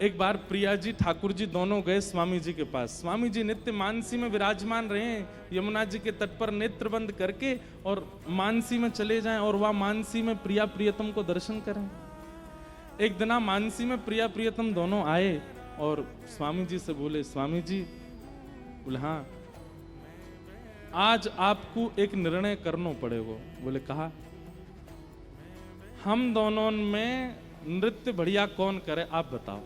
एक बार प्रिया जी ठाकुर जी दोनों गए स्वामी जी के पास। स्वामी जी नित्य मानसी में विराजमान रहे हैं, यमुना जी के तट पर नेत्र बंद करके और मानसी में चले जाएं और वह मानसी में प्रिया प्रियतम को दर्शन करें। एक दिन मानसी में प्रिया प्रियतम दोनों आए और स्वामी जी से बोले, स्वामी जी बोले हाँ आज आपको एक निर्णय करना पड़ेगा। बोले कहा? हम दोनों में नृत्य बढ़िया कौन करे आप बताओ।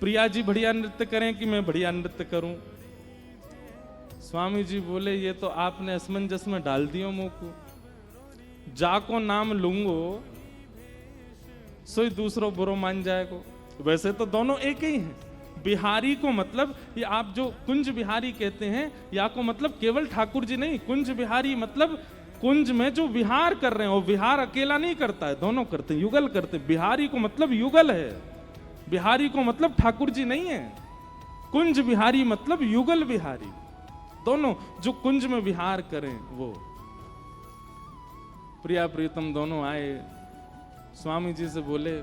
प्रिया जी बढ़िया नृत्य करें कि मैं बढ़िया नृत्य करूं? स्वामी जी बोले ये तो आपने असमंजस में डाल दियो मुंह को। जाको नाम लूंगो सोई दूसरो बुरो मान जाएगो। वैसे तो दोनों एक ही हैं। बिहारी को मतलब ये आप जो कुंज बिहारी कहते हैं, या को मतलब केवल ठाकुर जी नहीं, कुंज बिहारी मतलब कुंज में जो विहार कर रहे हैं। वो विहार अकेला नहीं करता है, दोनों करते हैं, युगल करते हैं। बिहारी को मतलब युगल है, बिहारी को मतलब ठाकुर जी नहीं है। कुंज बिहारी मतलब युगल बिहारी, दोनों जो कुंज में विहार करें वो। प्रिया प्रीतम दोनों आए, स्वामी जी से बोले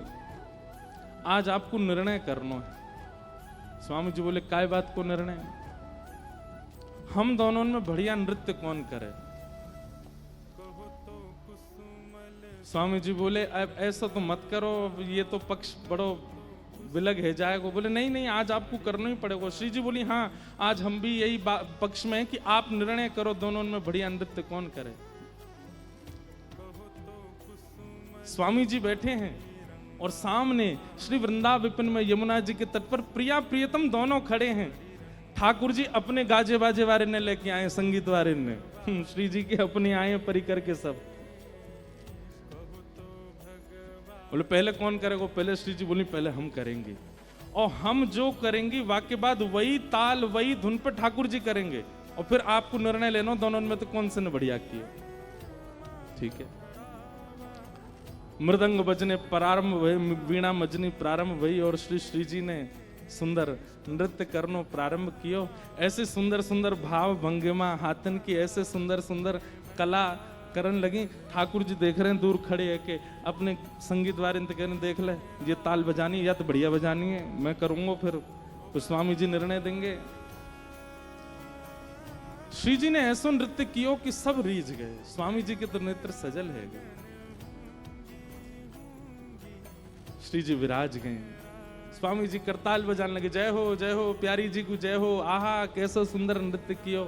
आज आपको निर्णय करना है। स्वामी जी बोले काय बात को निर्णय? हम दोनों में बढ़िया नृत्य कौन करे? स्वामी जी बोले अब ऐसा तो मत करो, ये तो पक्ष बड़ो विलग है जाएगा। बोले नहीं नहीं आज आपको करना ही पड़ेगा। श्री जी बोली हाँ आज हम भी यही पक्ष में है कि आप निर्णय करो दोनों में बढ़िया नृत्य कौन करे। स्वामी जी बैठे हैं और सामने श्री वृंदा विपिन में यमुना जी के तट पर प्रिया प्रियतम दोनों खड़े हैं। ठाकुर जी अपने गाजे बाजे वाले ने लेके आए, संगीत वाले ने, श्री जी के अपने आए परिकर के सब। बोले पहले कौन करेगा? पहले श्री जी बोली पहले हम करेंगे, और हम जो करेंगे वाक्य बाद वही ताल वही धुन पर ठाकुर जी करेंगे, और फिर आपको निर्णय लेना दोनों में तो कौन से ने बढ़िया किया। ठीक है। मृदंग बजने प्रारंभ हुए, वीणा मजनी प्रारंभ हुई और श्री जी ने सुंदर नृत्य करनो प्रारंभ कियो। ऐसे सुंदर सुंदर भाव भंगिमा हाथन की ऐसे सुंदर सुंदर कला करन लगी। ठाकुर जी देख रहे हैं दूर खड़े है के अपने संगीत वाले कहने देख ले ये ताल बजानी या तो बढ़िया बजानी है, मैं करूंगा फिर तो स्वामी जी निर्णय देंगे। श्री जी ने ऐसा नृत्य कियो कि सब रीझ गए। स्वामी जी के तो नेत्र सजल है गए। श्री जी विराज गए, स्वामी जी करताल बजाने लगे, जय हो प्यारी जी को जय हो, आहा कैसा सुंदर नृत्य कियो।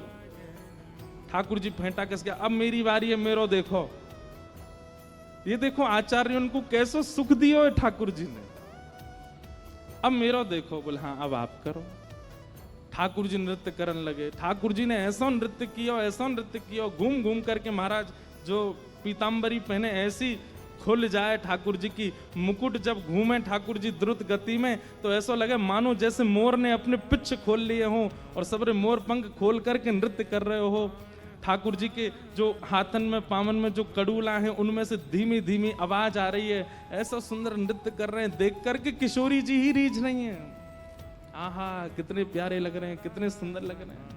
ठाकुर जी फेंटा कस गया, अब मेरी बारी है, मेरो देखो। ये देखो आचार्य उनको कैसो सुख दियो है ठाकुर जी ने, अब मेरो देखो। बोले हाँ अब आप करो। ठाकुर जी नृत्य करने लगे। ठाकुर जी ने ऐसा नृत्य किया, घूम घूम करके महाराज जो पीताम्बरी पहने ऐसी खुल जाए ठाकुर जी की। मुकुट जब घूमे ठाकुर जी द्रुत गति में तो ऐसा लगे मानो जैसे मोर ने अपने पिच्छ खोल लिए हो और सबरे मोर पंख खोल करके नृत्य कर रहे हो। ठाकुर जी के जो हाथन में पावन में जो कड़ूला हैं उनमें से धीमी धीमी आवाज आ रही है। ऐसा सुंदर नृत्य कर रहे हैं, देख करके किशोरी जी ही रीझ रही हैं। आहा कितने प्यारे लग रहे हैं, कितने सुंदर लग रहे हैं।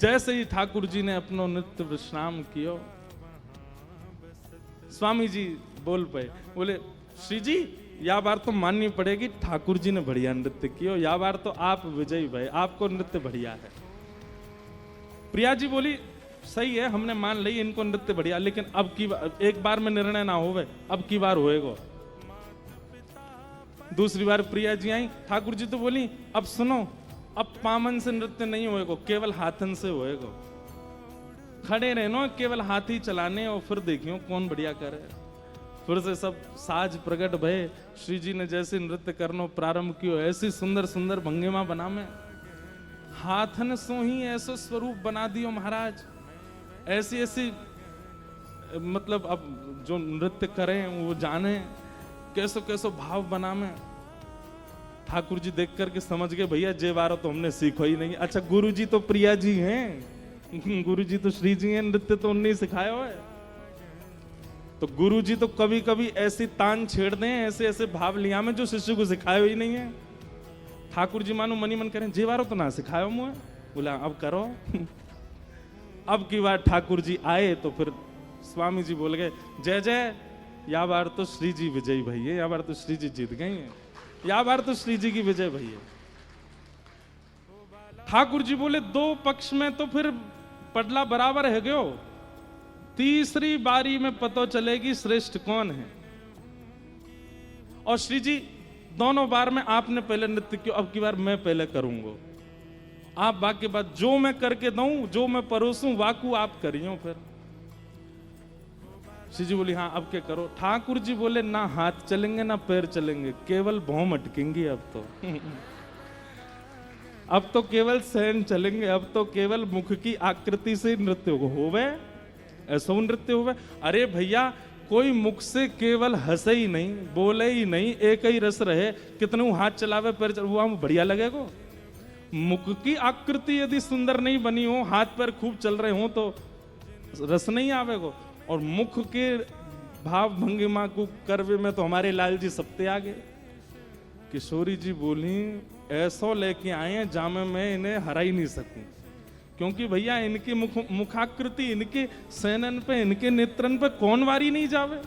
जैसे ही ठाकुर जी ने अपना नृत्य विश्राम किया, स्वामी जी बोल पे, बोले श्री जी या बार तो माननी पड़ेगी ठाकुर जी ने बढ़िया नृत्य किया, या बार तो आप विजयी भाई, आपको नृत्य बढ़िया है। प्रिया जी बोली सही है, हमने मान ली इनको नृत्य बढ़िया, लेकिन अब की एक बार में निर्णय ना होवे, अब की बार होएगा। दूसरी बार प्रिया जी आई, ठाकुर जी तो बोली अब सुनो, अब पामन से नृत्य नहीं होएगा, केवल हाथन से होएगा। खड़े रहनो, केवल हाथ ही चलाने और फिर देखियो कौन बढ़िया करे। फिर से सब साज प्रकट भय। श्री जी ने जैसे नृत्य करनो प्रारंभ कियो, ऐसी सुंदर सुंदर भंगिमा बना में हाथन सो ही ऐसा स्वरूप बना दियो महाराज। ऐसी ऐसी मतलब अब जो नृत्य करें वो जाने कैसो कैसो भाव बना में। ठाकुर जी देख करके समझ गए भैया जे बारो तो हमने सीखो ही नहीं। अच्छा गुरु जी तो प्रिया जी हैं, गुरु जी तो श्री जी हैं, नृत्य तो उन्हें सिखाया हुआ है। तो गुरु जी तो कभी कभी ऐसी तान छेड़ दें, ऐसे ऐसे भाव लिया में जो शिष्य को सिखाया ही नहीं है। ठाकुर जी मानो मनी मन करें जेवारो तो ना सिखायो मुझे, बोला अब करो। अब की बार ठाकुर जी आए तो फिर स्वामी जी बोल गए जय जय या बार तो श्री जी विजयी भई है, या बार तो श्री जी जीत गई हैं, या बार तो श्री जी की विजय भई है। ठाकुर जी बोले दो पक्ष में तो फिर पडला बराबर है गयो, तीसरी बारी में पता चलेगी श्रेष्ठ कौन है। और श्री जी दोनों बार में आपने पहले नृत्य किया, अब की बार मैं पहले करूंगा, आप बाकी बात जो मैं करके दूं, जो मैं परोसूं वाकू आप करियो। फिर श्री जी बोली हाँ अब क्या करो। ठाकुर जी बोले ना हाथ चलेंगे ना पैर चलेंगे, केवल भौं अटकेंगी अब तो अब तो केवल सहन चलेंगे, अब तो केवल मुख की आकृति से नृत्य होवे, ऐसा नृत्य होवे। अरे भैया कोई मुख से केवल हंसे ही नहीं, बोले ही नहीं, एक ही रस रहे, कितने हाथ चलावे पैर चलावे, वो हम बढ़िया लगेगा। मुख की आकृति यदि सुंदर नहीं बनी हो, हाथ पैर खूब चल रहे हो तो रस नहीं आवेगा। और मुख के भाव भंगिमा को करवे में तो हमारे लाल जी सबते आगे। किशोरी जी बोली ऐसा लेके आए हैं जामे मैं इन्हें हरा ही नहीं सकूं, क्योंकि भैया इनकी मुखाकृति, इनके सैनन पे, इनके नेत्रन पे कौन वारी नहीं जावे।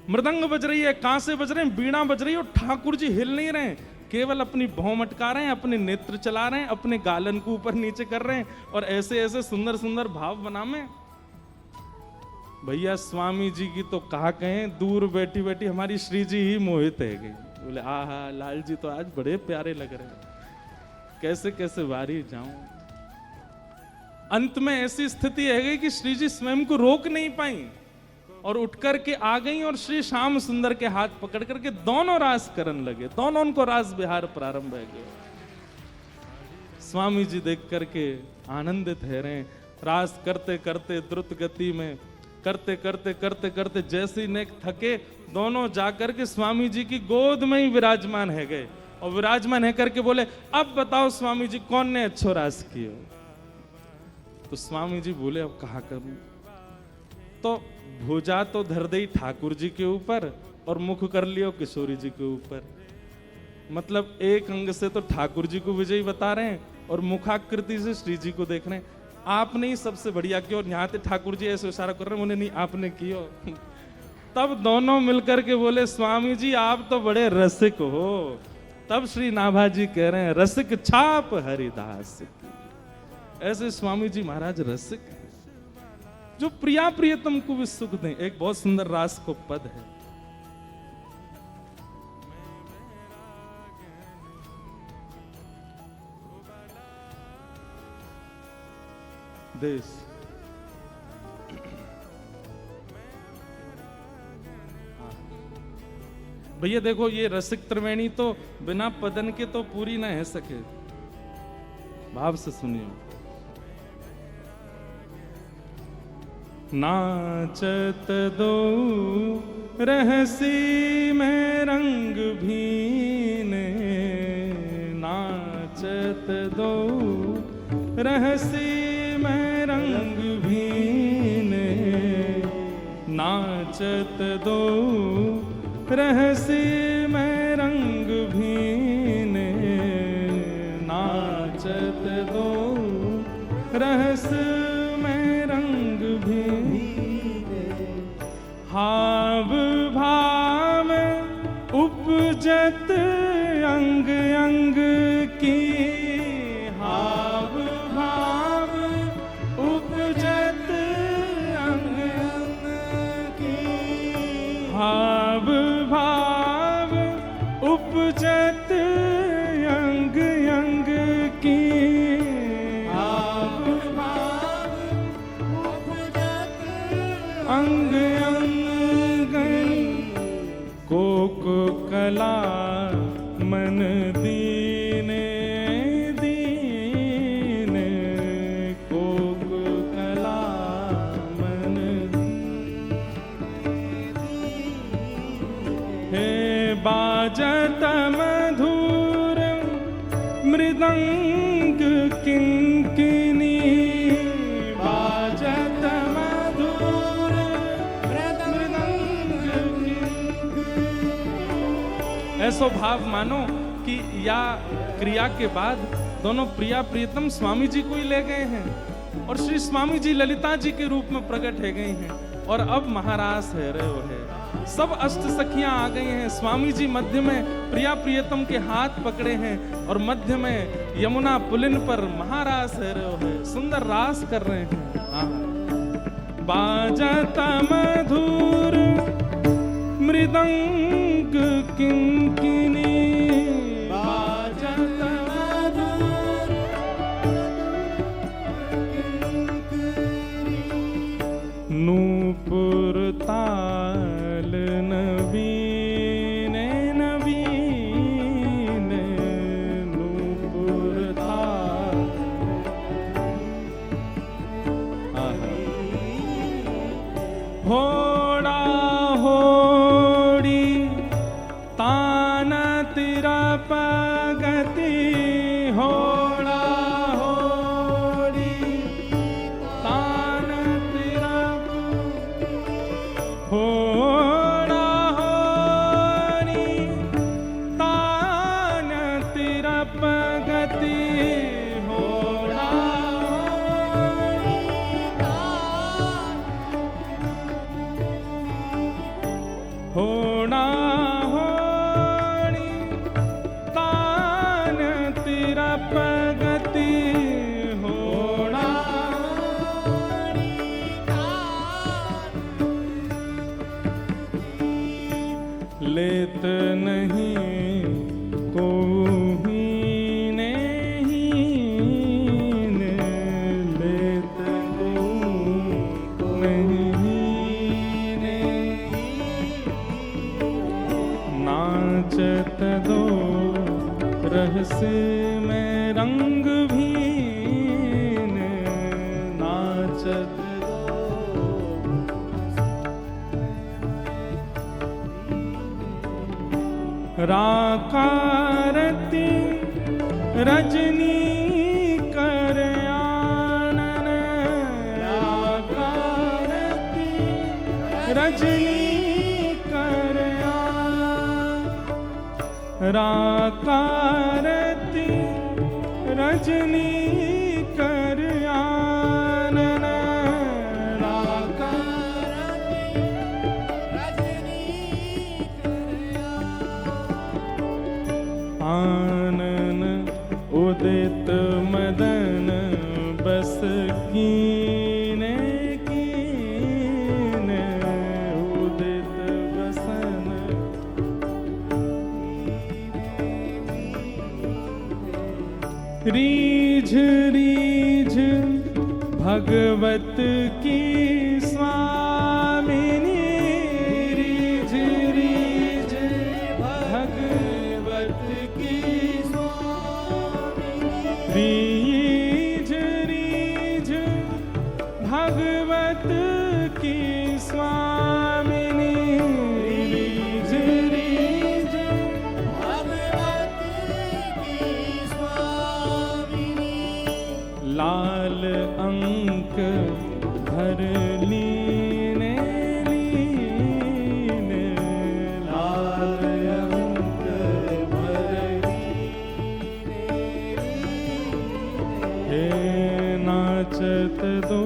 मृदंग बज रही है, कांसे बज रहे हैं, बीणा बज रही है, और ठाकुर जी हिल नहीं रहे, केवल अपनी भौं मटका रहे हैं, अपने नेत्र चला रहे हैं, अपने गालन को ऊपर नीचे कर रहे हैं, और ऐसे ऐसे सुंदर सुंदर भाव बनावे। भैया स्वामी जी की तो कहा कहें, दूर बैठी बैठी हमारी श्री जी ही मोहित है गई। बोले आहा लाल जी तो आज बड़े प्यारे लग रहे हैं, कैसे कैसे वारी जाऊं। अंत में ऐसी स्थिति है गई कि श्री जी स्वयं को रोक नहीं पाई और उठ करके आ गई, और श्री श्याम सुंदर के हाथ पकड़ करके दोनों रास करने लगे, दोनों उनको रास विहार प्रारंभ हो गए। स्वामी जी देख करके आनंदित है रहे, रास करते करते द्रुत गति में करते करते करते करते जैसे ही नेक थके, दोनों जाकर के स्वामी जी की गोद में ही विराजमान है गए, और विराजमान है करके बोले अब बताओ स्वामी जी कौन ने अच्छो रास किया। तो स्वामी जी बोले अब कहा करूं, तो भुजा तो धर दई ठाकुर जी के ऊपर और मुख कर लियो किशोरी जी के ऊपर। मतलब एक अंग से तो ठाकुर जी को विजयी बता रहे हैं और मुखाकृति से श्री जी को देख रहे हैं। आपने ही सबसे बढ़िया किया, और यहाँ पे ठाकुर जी ऐसे इशारा कर रहे हैं, उन्हें नहीं आपने किया। तब दोनों मिलकर के बोले स्वामी जी आप तो बड़े रसिक हो। तब श्री नाभा जी कह रहे हैं रसिक छाप हरिदास की। ऐसे स्वामी जी महाराज रसिक है, जो प्रिया प्रियतम को भी सुख दें। एक बहुत सुंदर रास को पद है, देश भैया देखो ये रसिक त्रिवेणी तो बिना पदन के तो पूरी ना है सके, भाव से सुनियो। नाचत दो रहसी में रंग भीने, नाचत दो रहसी में रंग भीने, नाचत दो रहसी में रंग भीने, नाचत दो रहस में रंग भीने। हाव भाव उपजत अंग अंग की, हाव भाव उपजत अंग अंग की, हाव भाव उपजत अंग अंग की, हाव भाव उपजत अंग अंग कोक कला मन दीने दीने, कोक कला मन हे बाजत मधुर मृदंग किंकिनी, बाजत मधुर मृदंग किंकिनी। ऐसो भाव मानो कि या क्रिया के बाद दोनों प्रिया प्रियतम स्वामी जी को ही ले गए हैं, और श्री स्वामी जी ललिता जी के रूप में प्रकट है गए हैं। और अब महारास है रे वो है। सब अष्ट सखियां आ गई हैं, स्वामी जी मध्य में प्रिया प्रियतम के हाथ पकड़े हैं और मध्य में यमुना पुलिन पर महारास है रे वो है, सुंदर रास कर रहे हैं। बाजता मधुर मृदंग किंकिनी, बाजता मधुर नूपुर ताल नवीन नवीन, नूपुर ताल होड़ा होड़ी तान तेरा पगति, होड़ा होड़ी तान तेरा, होड़ा होड़ी तान तेरा पगति, होड़ा होड़ा होड़ी तान तेरा पगति, होड़ा लेत नहीं को हीने हीन, लेत को नहीं नाचत दो रहस्य में रंग भीन, नाचत राकारती रजनी कर आनन, राकारती रजनी कर राकारती रजनी कर आनन, आनन उदित मदन बस कीने कीने, उदित बसन रीझ रीझ भगवत की स्वामिनी, रीझ रीझ भगवत की स्वामिनी, रीझ रीझ भगवत की स्वामिनी, रीझ रीझ भगवत की स्वामिनी, लाल अंक भर लीने लीने, लाल अंक भर लीने लीने, हे नाचत दो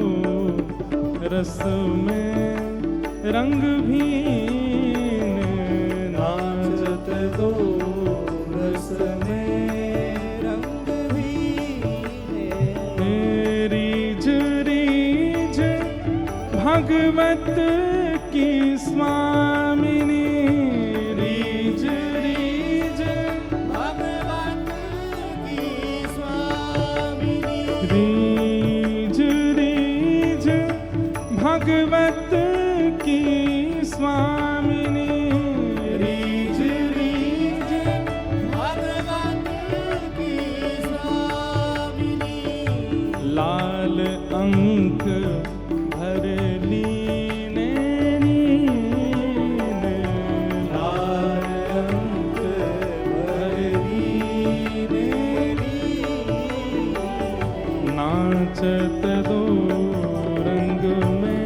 रस में रंग भीन, नाचत दो रस में रंग भीन, रीझ रीझ भगवत की स्वामिनी, रीझ रीझ भगवत की स्वामिनी, रीझ रीझ भगवत की स्वामिनी, रीझ रीझ भगवत की स्वामिनी, लाल अंक भर लीने लीने, लाल अंक भर लीने लीने, नाचत दो रंग में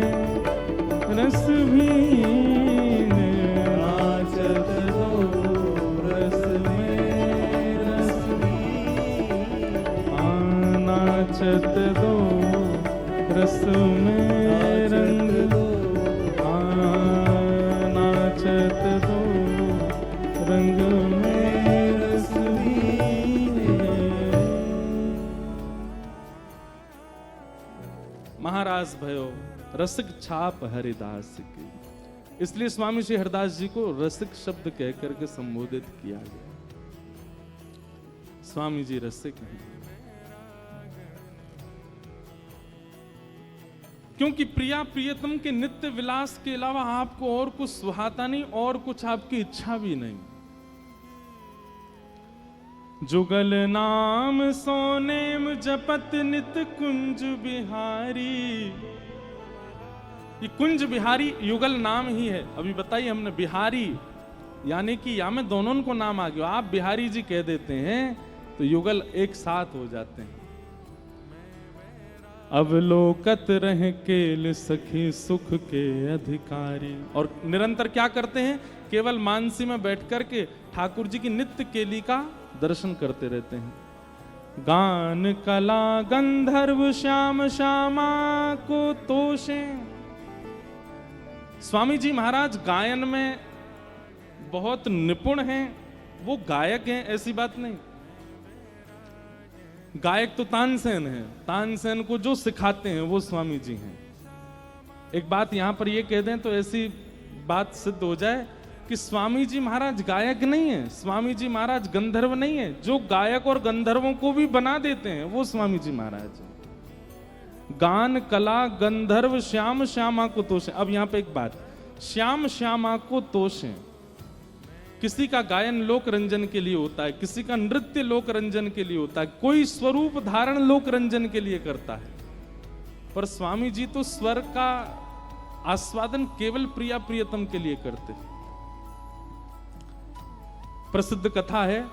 रस भीन, नाचत दो रस में रस भीन, नाचत दो रस में रंग रंग में रस भी है। महाराज भयो रसिक छाप हरिदास की, इसलिए स्वामी श्री हरिदास जी को रसिक शब्द कह करके संबोधित किया गया। स्वामी जी रसिक हैं, क्योंकि प्रिया प्रियतम के नित्य विलास के अलावा आपको और कुछ सुहाता नहीं और कुछ आपकी इच्छा भी नहीं। जुगल नाम सोनेम जपत नित कुंज बिहारी। ये कुंज बिहारी युगल नाम ही है। अभी बताइए हमने बिहारी, यानी कि या में दोनों को नाम आ गया, आप बिहारी जी कह देते हैं तो युगल एक साथ हो जाते हैं। अवलोकत रह केल सखी सुख के अधिकारी। और निरंतर क्या करते हैं, केवल मानसी में बैठ करके ठाकुर जी की नित्य केली का दर्शन करते रहते हैं। गान कला गंधर्व श्याम श्यामा को तोषे। स्वामी जी महाराज गायन में बहुत निपुण हैं, वो गायक हैं ऐसी बात नहीं। गायक तो तानसेन है, तानसेन को जो सिखाते हैं वो स्वामी जी हैं। एक बात यहां पर ये कह दें तो ऐसी बात सिद्ध हो जाए कि स्वामी जी महाराज गायक नहीं है, स्वामी जी महाराज गंधर्व नहीं है। जो गायक और गंधर्वों को भी बना देते हैं वो स्वामी जी महाराज हैं। गान कला गंधर्व श्याम श्यामा को तोषे। अब यहां पे एक बात, श्याम श्यामा को तोषे। किसी का गायन लोक रंजन के लिए होता है, किसी का नृत्य लोक रंजन के लिए होता है, कोई स्वरूप धारण लोक रंजन के लिए करता है। पर स्वामी जी तो स्वर का आस्वादन केवल प्रिया प्रियतम के लिए करते हैं। प्रसिद्ध कथा है,